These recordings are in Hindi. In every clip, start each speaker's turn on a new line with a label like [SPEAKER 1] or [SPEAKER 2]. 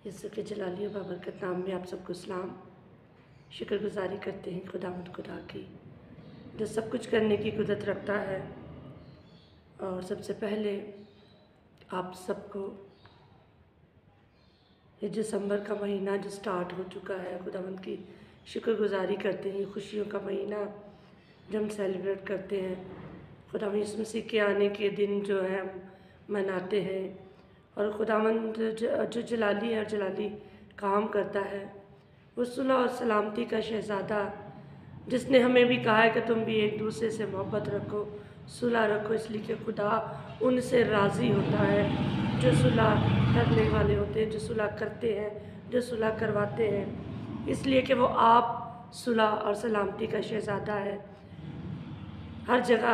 [SPEAKER 1] यीशु के जलाली व बरकत नाम में आप सबको सलाम। शुक्रगुजारी करते हैं खुदा की, जो सब कुछ करने की कुदरत रखता है। और सबसे पहले आप सबको ये दिसंबर का महीना जो स्टार्ट हो चुका है, खुदावंद की शुक्रगुजारी करते हैं। ये खुशियों का महीना जो हम सेलिब्रेट करते हैं, खुदावंद यीशु मसीह के आने के दिन जो है हम मनाते हैं। और खुदावंद जो जलाली है, जलाली काम करता है, वो सुलह और सलामती का शहज़ादा, जिसने हमें भी कहा है कि तुम भी एक दूसरे से मोहब्बत रखो, सुलह रखो, इसलिए कि खुदा उनसे राज़ी होता है जो सुलह करने वाले होते हैं, जो सुलह करते हैं, जो सुलह करवाते हैं। इसलिए कि वो आप सुलह और सलामती का शहज़ादा है। हर जगह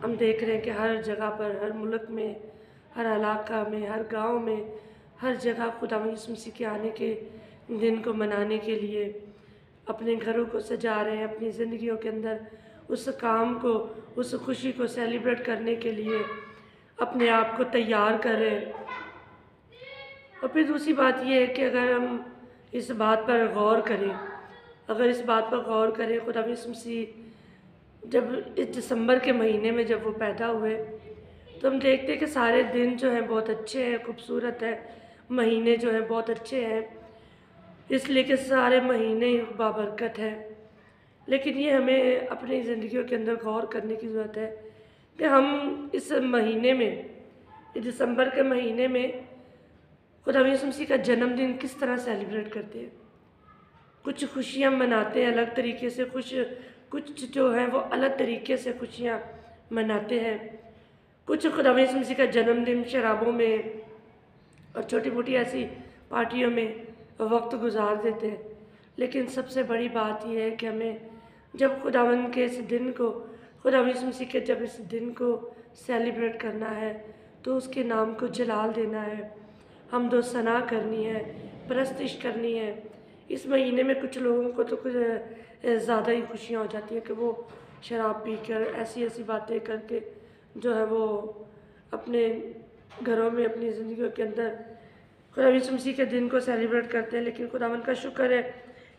[SPEAKER 1] हम देख रहे हैं कि हर जगह पर, हर मुल्क में, हर इलाका में, हर गांव में, हर जगह खुदा यीशु मसीह के आने के दिन को मनाने के लिए अपने घरों को सजा रहे हैं, अपनी ज़िंदगियों के अंदर उस काम को, उस खुशी को सेलिब्रेट करने के लिए अपने आप को तैयार कर रहे हैं। और फिर दूसरी बात यह है कि अगर हम इस बात पर गौर करें, खुदा यीशु मसीह जब इस दिसंबर के महीने में जब वो पैदा हुए, तो हम देखते हैं कि सारे दिन जो हैं बहुत अच्छे हैं, खूबसूरत है, महीने जो हैं बहुत अच्छे हैं, इसलिए कि सारे महीने बाबरकत हैं। लेकिन ये हमें अपनी ज़िंदगियों के अंदर गौर करने की ज़रूरत है कि हम इस महीने में, इस दिसंबर के महीने में खुदा यीशु मसीह का जन्मदिन किस तरह सेलिब्रेट करते हैं। कुछ खुशियाँ मनाते हैं अलग तरीके से, कुछ जो है वो अलग तरीके से खुशियाँ मनाते हैं। कुछ खुदा यीशु मसीह का जन्मदिन शराबों में और छोटी मोटी ऐसी पार्टियों में वक्त गुजार देते हैं। लेकिन सबसे बड़ी बात यह है कि हमें जब खुदावंद के इस दिन को, खुदा यीशु मसीह के जब इस दिन को सेलिब्रेट करना है, तो उसके नाम को जलाल देना है, हमदो सना करनी है, परस्तिश करनी है। इस महीने में कुछ लोगों को तो कुछ ज़्यादा ही खुशियाँ हो जाती हैं कि वो शराब पी कर ऐसी ऐसी बातें करके जो है वो अपने घरों में, अपनी ज़िंदगियों के अंदर खुदा यीशु मसीह के दिन को सेलिब्रेट करते हैं। लेकिन खुदावंद का शुक्र है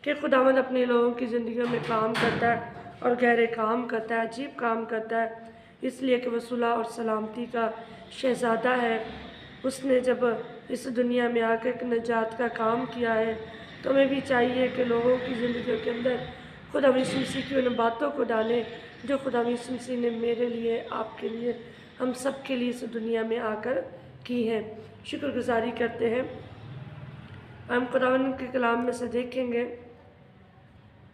[SPEAKER 1] कि खुदावंद अपने लोगों की ज़िंदगियों में काम करता है और गहरे काम करता है, अजीब काम करता है, इसलिए कि वह सुलह और सलामती का शहज़ादा है। उसने जब इस दुनिया में आकर एक निजात का काम किया है, तो हमें भी चाहिए कि लोगों की ज़िंदगियों के अंदर खुदा यीशु मसीह की उन बातों को डालें जो खुदा यीशु मसीह ने मेरे लिए, आपके लिए, हम सब के लिए इस दुनिया में आकर की है। शुक्रगुजारी करते हैं। हम खुदावंद के कलाम में से देखेंगे,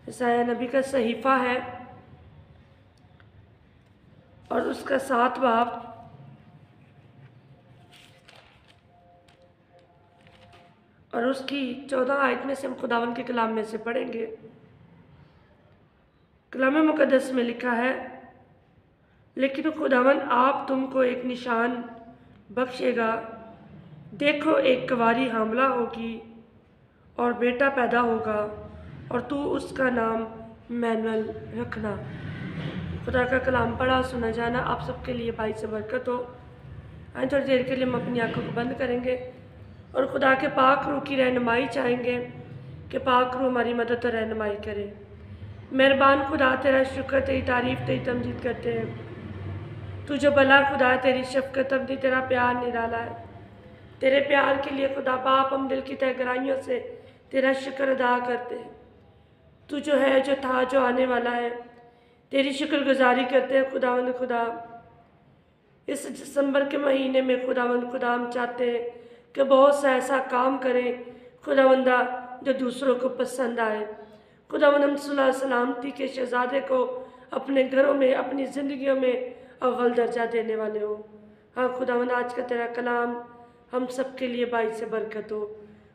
[SPEAKER 1] यशायाह नबी का सहीफ़ा है और उसका 7 बाब और उसकी 14 आयत में से हम खुदावंद के कलाम में से पढ़ेंगे। कलाम मुक़द्दस में लिखा है, लेकिन खुदावंद आप तुमको एक निशान बख्शेगा। देखो, एक कुंवारी हामला होगी और बेटा पैदा होगा और तू उसका नाम मैनुअल रखना। खुदा का कलाम पढ़ा सुना जाना आप सबके लिए भाई से बरकत हो। आज थोड़ी देर के लिए हम अपनी आंखों को बंद करेंगे और खुदा के पाक रूह की रहनुमाई चाहेंगे कि पाक रूह हमारी मदद और रहनुमाई करे। मेहरबान खुदा, तेरा शुक्र, तेरी तारीफ़, तेरी तमजीद करते हैं। तू जो भला खुदा, तेरी शफ़क़त अब्दी, तेरा प्यार निराला है। तेरे प्यार के लिए खुदा बाप हम दिल की तह गहराइयों से तेरा शुक्र अदा करते हैं। तू जो है, जो था, जो आने वाला है, तेरी शुक्रगुजारी करते हैं खुदावंद। खुदा, इस दिसंबर के महीने में खुदावंद खुदा, हम चाहते हैं कि बहुत सा ऐसा काम करें खुदावंदा जो दूसरों को पसंद आए। खुदावंद, हम सुलह सलामती के शहज़ादे को अपने घरों में, अपनी ज़िंदगियों में अव्वल दर्जा देने वाले हो। हाँ खुदावंद, आज का तेरा कलाम हम सब के लिए बाई से बरकत हो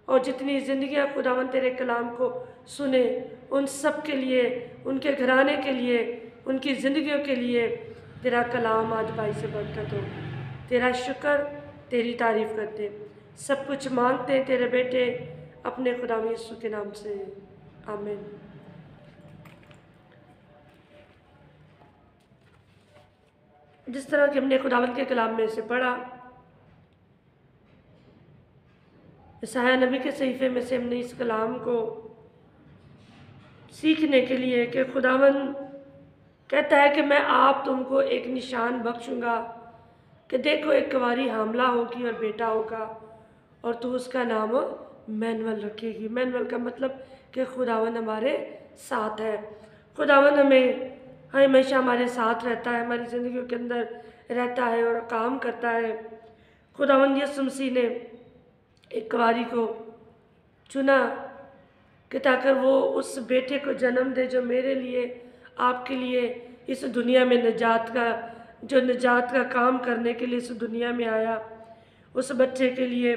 [SPEAKER 1] और जितनी ज़िंदगियाँ खुदावंद तेरे कलाम को सुने, उन सब के लिए, उनके घराने के लिए, उनकी ज़िंदगियों के लिए तेरा कलाम आज बाई से बरकत हो। तेरा शुक्र, तेरी तारीफ़ करते, सब कुछ मांगते हैं तेरे बेटे अपने खुदा यीशु के नाम से, आमीन। जिस तरह कि हमने खुदावंद के कलाम में से पढ़ा, यशायाह नबी के सहीफ़े में से हमने इस कलाम को सीखने के लिए कि खुदावन कहता है कि मैं आप तुमको एक निशान बख्शूँगा कि देखो एक कुँवारी हामला होगी और बेटा होगा और तू उसका नाम मैनुअल रखेगी। मैनुअल का मतलब कि खुदावन हमारे साथ है। खुदावन हमेशा हमारे साथ रहता है, हमारी ज़िंदगियों के अंदर रहता है और काम करता है। खुदावन यीशु मसीह ने एक कुँवारी को चुना कि ताकि वो उस बेटे को जन्म दे जो मेरे लिए, आपके लिए इस दुनिया में निजात का काम करने के लिए इस दुनिया में आया। उस बच्चे के लिए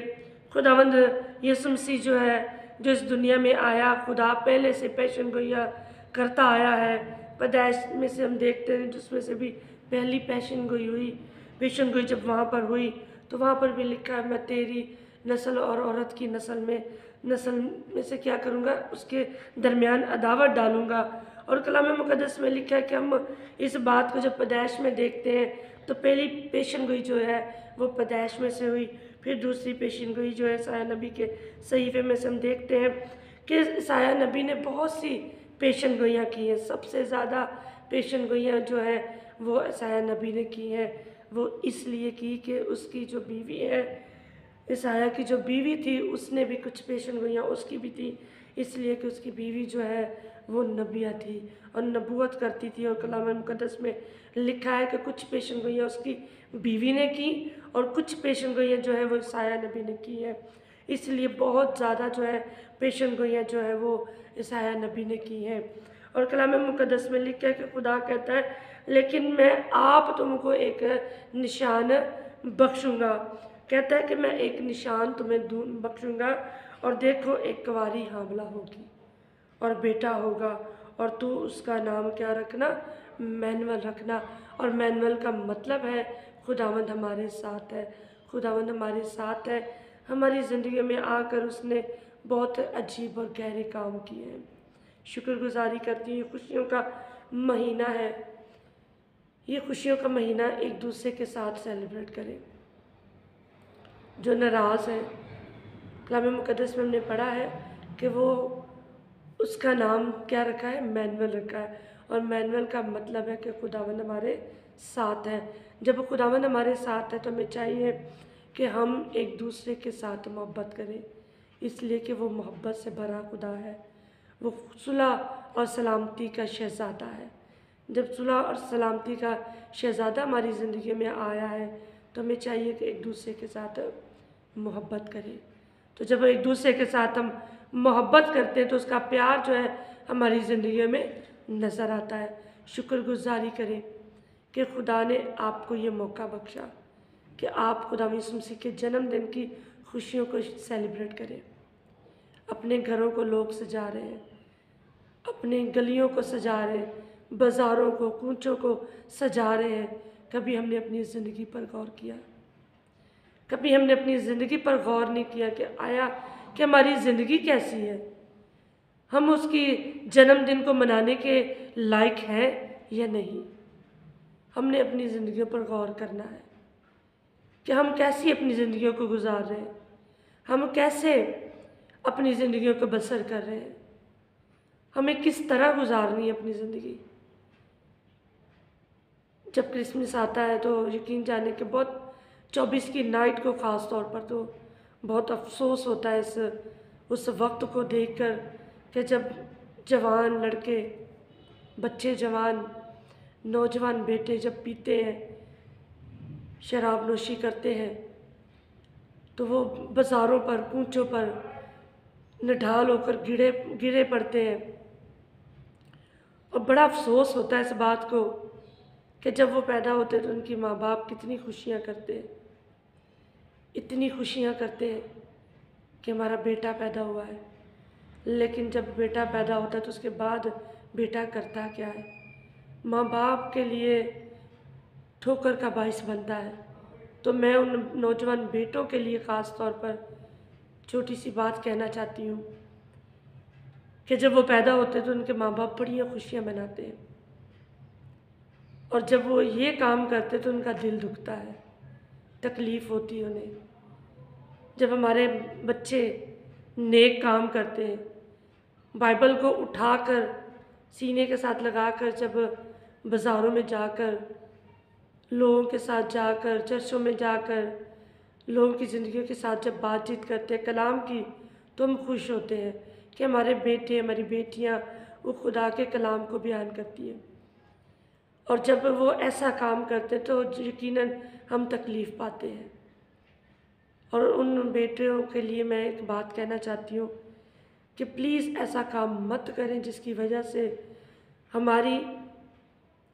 [SPEAKER 1] खुदावंद यीशु मसीह जो इस दुनिया में आया, खुदा पहले से पेशन गोइयाँ करता आया है। पैदाइश में से हम देखते हैं जिसमें से भी पहली पेशन गोई जब वहाँ पर हुई तो वहाँ पर भी लिखा है, मैं तेरी नस्ल और औरत की नस्ल में से क्या करूँगा, उसके दरमियान अदावत डालूँगा। और कलाम मुक़द्दस में लिखा है कि हम इस बात को जब पैदाइश में देखते हैं तो पहली पेशन गोई जो है वो पैदाइश में से हुई, फिर दूसरी पेशन गोई जो है यशायाह नबी के सहीफ़े में से हम देखते हैं कि यशायाह नबी ने बहुत सी पेशन गोइयाँ की हैं। सबसे ज़्यादा पेशन गोइयाँ जो है वो यशायाह नबी ने की हैं। वो इसलिए की कि उसकी जो बीवी है, यशायाह की जो बीवी थी, उसने भी कुछ पेशन गोइयाँ उसकी भी थी, इसलिए कि उसकी बीवी जो है वो नबिया थी और नबूवत करती थी। और कलाम मुक़द्दस में लिखा है कि कुछ पेशन गोइयाँ उसकी बीवी ने की और कुछ पेशन गोइयाँ जो है वो यशायाह नबी ने की है। इसलिए बहुत ज़्यादा जो है पेशन गोइयाँ जो है वो यशायाह नबी ने की हैं। और कलाम मुक़द्दस में लिखा है कि खुदा कहता है, लेकिन मैं आप तुमको एक निशान बख्शूँगा। कहता है कि मैं एक निशान तुम्हें बख्शूँगा और देखो एक कुँवारी हामला होगी और बेटा होगा और तू उसका नाम क्या रखना, मैनुअल रखना। और मैनुअल का मतलब है खुदावंद हमारे साथ है। खुदावंद हमारे साथ है, हमारी ज़िंदगी में आकर उसने बहुत अजीब और गहरे काम किए हैं। शुक्रगुजारी करती हूँ। खुशियों का महीना है, ये खुशियों का महीना एक दूसरे के साथ सेलिब्रेट करें। जो नाराज़ है, कलाम मुक़द्दस में हमने पढ़ा है कि वो उसका नाम क्या रखा है, मैनुअल रखा है। और मैनुअल का मतलब है कि खुदावंद हमारे साथ है। जब खुदावंद हमारे साथ है तो हमें चाहिए कि हम एक दूसरे के साथ मोहब्बत करें, इसलिए कि वो मोहब्बत से भरा खुदा है। वो सुलह और सलामती का शहज़ादा है। जब सुलह और सलामती का शहज़ादा हमारी ज़िंदगी में आया है तो हमें चाहिए कि एक दूसरे के साथ मोहब्बत करें। तो जब एक दूसरे के साथ हम मोहब्बत करते हैं तो उसका प्यार जो है हमारी ज़िंदगी में नज़र आता है। शुक्रगुजारी करें कि खुदा ने आपको ये मौका बख्शा कि आप खुदा यीशु मसीह के जन्मदिन की खुशियों को सेलिब्रेट करें। अपने घरों को लोग सजा रहे हैं, अपने गलियों को सजा रहे हैं, बाज़ारों को, कूचों को सजा रहे हैं। कभी हमने अपनी ज़िंदगी पर गौर किया? कभी हमने अपनी ज़िंदगी पर गौर नहीं किया कि हमारी ज़िंदगी कैसी है? हम उसकी जन्मदिन को मनाने के लायक हैं या नहीं? हमने अपनी ज़िंदगियों पर गौर करना है कि हम कैसी अपनी ज़िंदगियों को गुजार रहे हैं, हम कैसे अपनी ज़िंदगियों को बसर कर रहे हैं, हमें किस तरह गुजारनी है अपनी ज़िंदगी। जब क्रिसमस आता है तो यकीन जाने के बहुत 24 की नाइट को ख़ास तौर पर तो बहुत अफसोस होता है उस वक्त को देखकर कि जब जवान लड़के, बच्चे, जवान नौजवान बेटे जब पीते हैं, शराब नोशी करते हैं तो वो बाज़ारों पर, कूचों पर निढाल होकर गिरे पड़ते हैं। और बड़ा अफसोस होता है इस बात को कि जब वो पैदा होते तो उनकी माँ बाप कितनी खुशियाँ करते हैं, इतनी खुशियाँ करते हैं कि हमारा बेटा पैदा हुआ है। लेकिन जब बेटा पैदा होता है तो उसके बाद बेटा करता क्या है? माँ बाप के लिए ठोकर का बाइस बनता है। तो मैं उन नौजवान बेटों के लिए ख़ास तौर पर छोटी सी बात कहना चाहती हूँ कि जब वो पैदा होते तो उनके माँ बाप बड़ी खुशियाँ मनाते हैं और जब वो ये काम करते तो उनका दिल दुखता है, तकलीफ़ होती है उन्हें। जब हमारे बच्चे नेक काम करते हैं, बाइबल को उठाकर सीने के साथ लगाकर जब बाज़ारों में जाकर, लोगों के साथ जाकर, चर्चों में जाकर, लोगों की ज़िंदगियों के साथ जब बातचीत करते हैं कलाम की, तो हम खुश होते हैं कि हमारे बेटे, हमारी बेटियां वो खुदा के कलाम को बयान करती हैं। और जब वो ऐसा काम करते हैं तो यकीनन हम तकलीफ़ पाते हैं। और उन बेटियों के लिए मैं एक बात कहना चाहती हूँ कि प्लीज़ ऐसा काम मत करें जिसकी वजह से हमारी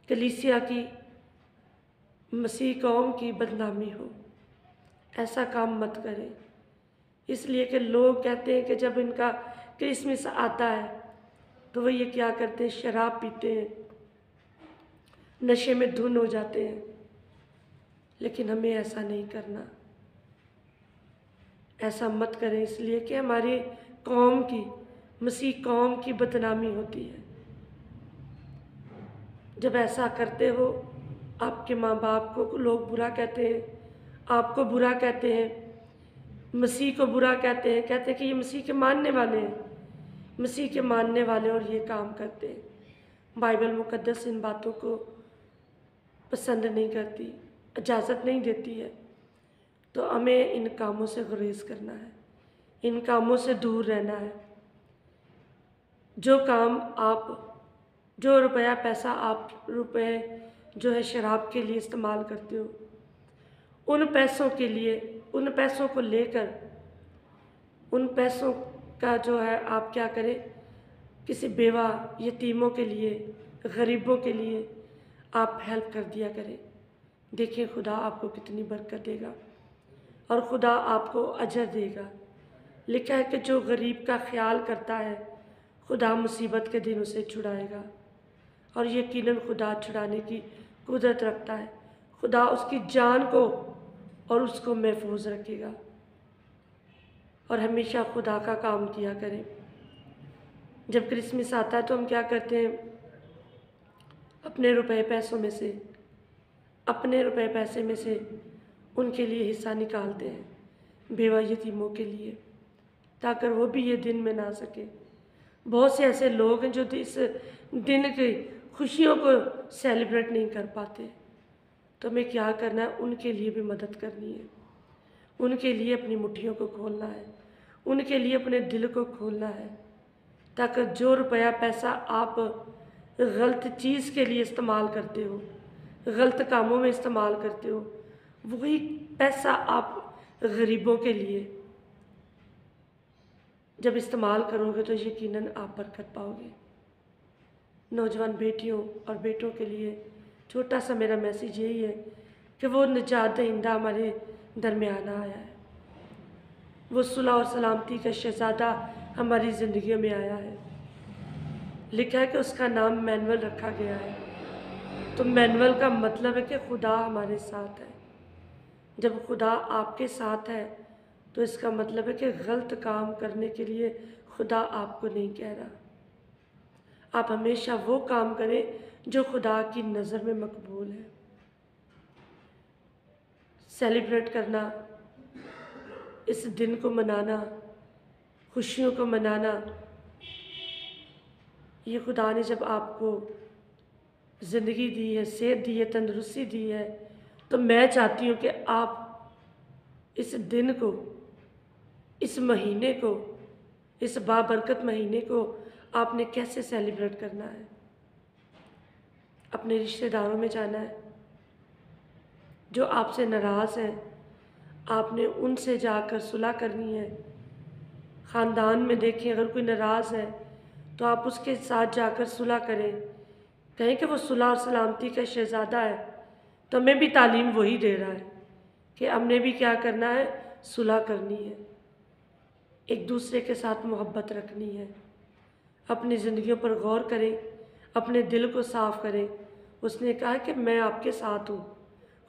[SPEAKER 1] कलीसिया की, मसीह कौम की बदनामी हो। ऐसा काम मत करें, इसलिए कि लोग कहते हैं कि जब इनका क्रिसमस आता है तो वो ये क्या करते हैं, शराब पीते हैं, नशे में धुन हो जाते हैं। लेकिन हमें ऐसा नहीं करना, ऐसा मत करें, इसलिए कि हमारी कौम की, मसीह कौम की बदनामी होती है। जब ऐसा करते हो, आपके माँ बाप को लोग बुरा कहते हैं, आपको बुरा कहते हैं, मसीह को बुरा कहते हैं कि ये मसीह के मानने वाले हैं, मसीह के मानने वाले और ये काम करते हैं। बाइबल मुकद्दस इन बातों को पसंद नहीं करती, इजाज़त नहीं देती है। तो हमें इन कामों से गुरेज करना है, इन कामों से दूर रहना है। जो काम आप, जो रुपया पैसा आप जो है शराब के लिए इस्तेमाल करते हो, उन पैसों के लिए, उन पैसों को लेकर, उन पैसों का जो है आप क्या करें, किसी बेवा, यतीमों के लिए, गरीबों के लिए आप हेल्प कर दिया करें। देखिए खुदा आपको कितनी बरकत देगा और खुदा आपको अजर देगा। लिखा है कि जो गरीब का ख्याल करता है खुदा मुसीबत के दिन उसे छुड़ाएगा। और यकीनन खुदा छुड़ाने की कुदरत रखता है। खुदा उसकी जान को और उसको महफूज रखेगा। और हमेशा खुदा का काम किया करें। जब क्रिसमस आता है तो हम क्या करते हैं, अपने रुपए पैसों में से, अपने रुपए पैसे में से उनके लिए हिस्सा निकालते हैं, बेवा यतीमों के लिए, ताकि वो भी ये दिन मना सके। बहुत से ऐसे लोग हैं जो इस दिन की खुशियों को सेलिब्रेट नहीं कर पाते। तो हमें क्या करना है, उनके लिए भी मदद करनी है, उनके लिए अपनी मुट्ठियों को खोलना है, उनके लिए अपने दिल को खोलना है, ताकि जो रुपया पैसा आप गलत चीज़ के लिए इस्तेमाल करते हो, गलत कामों में इस्तेमाल करते हो, वही पैसा आप गरीबों के लिए जब इस्तेमाल करोगे तो यकीनन आप बरकत पाओगे। नौजवान बेटियों और बेटों के लिए छोटा सा मेरा मैसेज यही है कि वो निजात दहिंदा हमारे दरमियान आया है, वो सुलह और सलामती का शहज़ादा हमारी ज़िंदगियों में आया है। लिखा है कि उसका नाम मैनुअल रखा गया है। तो मैनुअल का मतलब है कि खुदा हमारे साथ है। जब खुदा आपके साथ है तो इसका मतलब है कि गलत काम करने के लिए खुदा आपको नहीं कह रहा। आप हमेशा वो काम करें जो खुदा की नज़र में मकबूल है। सेलिब्रेट करना, इस दिन को मनाना, खुशियों को मनाना, ये खुदा ने जब आपको ज़िंदगी दी है, सेहत दी है, तंदुरुस्ती दी है, तो मैं चाहती हूँ कि आप इस दिन को, इस महीने को, इस बाबरकत महीने को आपने कैसे सेलिब्रेट करना है। अपने रिश्तेदारों में जाना है, जो आपसे नाराज़ हैं आपने उनसे जाकर सुलह करनी है। ख़ानदान में देखें अगर कोई नाराज़ है तो आप उसके साथ जाकर सुलह करें। कहें कि वो सुलह और सलामती का शहज़ादा है, तो हमें भी तालीम वही दे रहा है कि हमने भी क्या करना है, सुलह करनी है, एक दूसरे के साथ मोहब्बत रखनी है। अपनी ज़िंदगियों पर गौर करें, अपने दिल को साफ़ करें। उसने कहा कि मैं आपके साथ हूँ,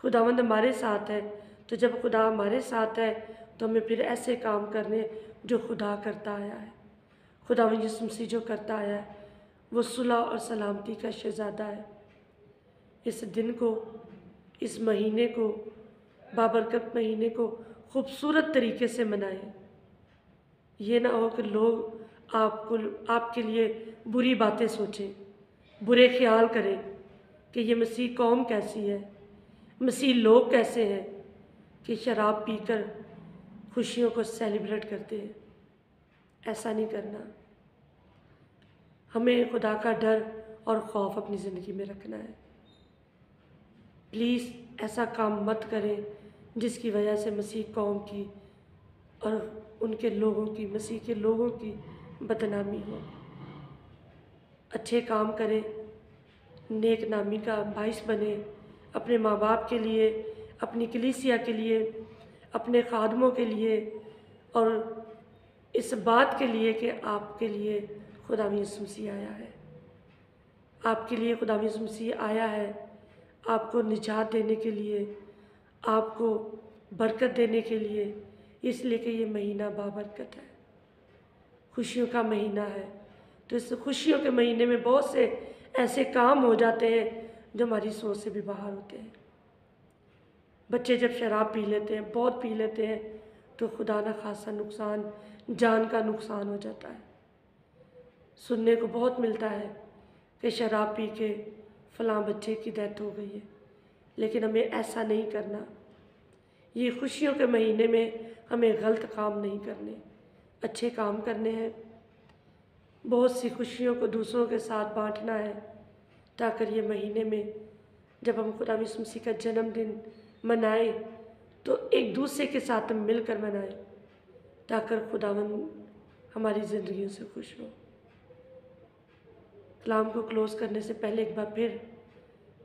[SPEAKER 1] खुदावंद हमारे साथ है। तो जब खुदा हमारे साथ है तो हमें फिर ऐसे काम करने जो खुदा करता आया है। खुदावंद यीशु मसीह जो करता आया है वो सुलह और सलामती का शहज़ादा है। इस दिन को, इस महीने को, बाबरकत महीने को खूबसूरत तरीके से मनाएं। ये ना हो कि लोग आपके लिए बुरी बातें सोचें, बुरे ख्याल करें कि ये मसीह कौम कैसी है, मसीह लोग कैसे हैं कि शराब पीकर खुशियों को सेलिब्रेट करते हैं। ऐसा नहीं करना। हमें खुदा का डर और खौफ अपनी ज़िंदगी में रखना है। प्लीज़ ऐसा काम मत करें जिसकी वजह से मसीह कौम की और उनके लोगों की, मसीह के लोगों की बदनामी हो। अच्छे काम करें, नेक नामी का बाइस बने, अपने माँ बाप के लिए, अपनी कलीसिया के लिए, अपने खादमों के लिए और इस बात के लिए कि आपके लिए खुदा यीशु मसीह आया है। आपके लिए खुदा यीशु मसीह आया है, आपको निजात देने के लिए, आपको बरकत देने के लिए, इसलिए कि ये महीना बाबरकत है, खुशियों का महीना है। तो इस खुशियों के महीने में बहुत से ऐसे काम हो जाते हैं जो हमारी सोच से भी बाहर होते हैं। बच्चे जब शराब पी लेते हैं, बहुत पी लेते हैं, तो खुदा ना खासा नुकसान, जान का नुकसान हो जाता है। सुनने को बहुत मिलता है कि शराब पी के फलां बच्चे की डेथ हो गई है, लेकिन हमें ऐसा नहीं करना। ये खुशियों के महीने में हमें गलत काम नहीं करने, अच्छे काम करने हैं। बहुत सी खुशियों को दूसरों के साथ बांटना है, ताकि ये महीने में जब हम खुदा यीशु मसीह का जन्मदिन मनाएं तो एक दूसरे के साथ हम मिलकर मनाएं, ताकि खुदावंद हमारी ज़िंदगियों से खुश हो। कलाम को क्लोज करने से पहले एक बार फिर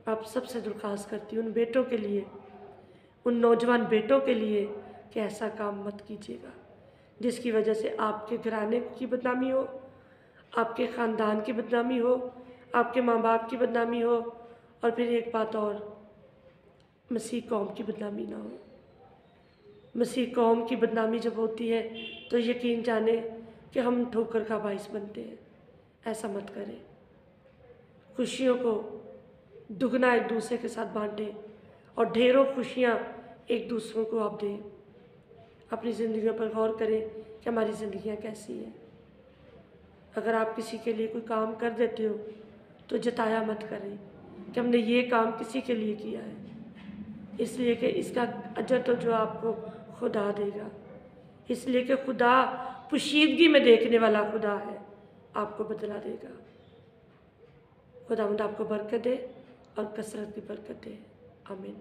[SPEAKER 1] आप सबसे दरख्वास्त करती हूँ, उन बेटों के लिए, उन नौजवान बेटों के लिए कि ऐसा काम मत कीजिएगा जिसकी वजह से आपके घराने की बदनामी हो, आपके ख़ानदान की बदनामी हो, आपके माँ बाप की बदनामी हो, और फिर एक बात और, मसीह कौम की बदनामी ना हो। मसीह कौम की बदनामी जब होती है तो यकीन जाने कि हम ठोकर का बाइस बनते हैं। ऐसा मत करें। खुशियों को दुगना एक दूसरे के साथ बांटें और ढेरों खुशियाँ एक दूसरों को आप दें। अपनी ज़िंदगियों पर गौर करें कि हमारी ज़िंदगियाँ कैसी हैं। अगर आप किसी के लिए कोई काम कर देते हो तो जताया मत करें कि हमने ये काम किसी के लिए किया है, इसलिए कि इसका अजर तो जो आपको खुदा देगा, इसलिए कि खुदा पोशीदगी में देखने वाला खुदा है, आपको बदला देगा। खुदावंद आपको बरकत दे और कसरत की बरकत दे। आमीन।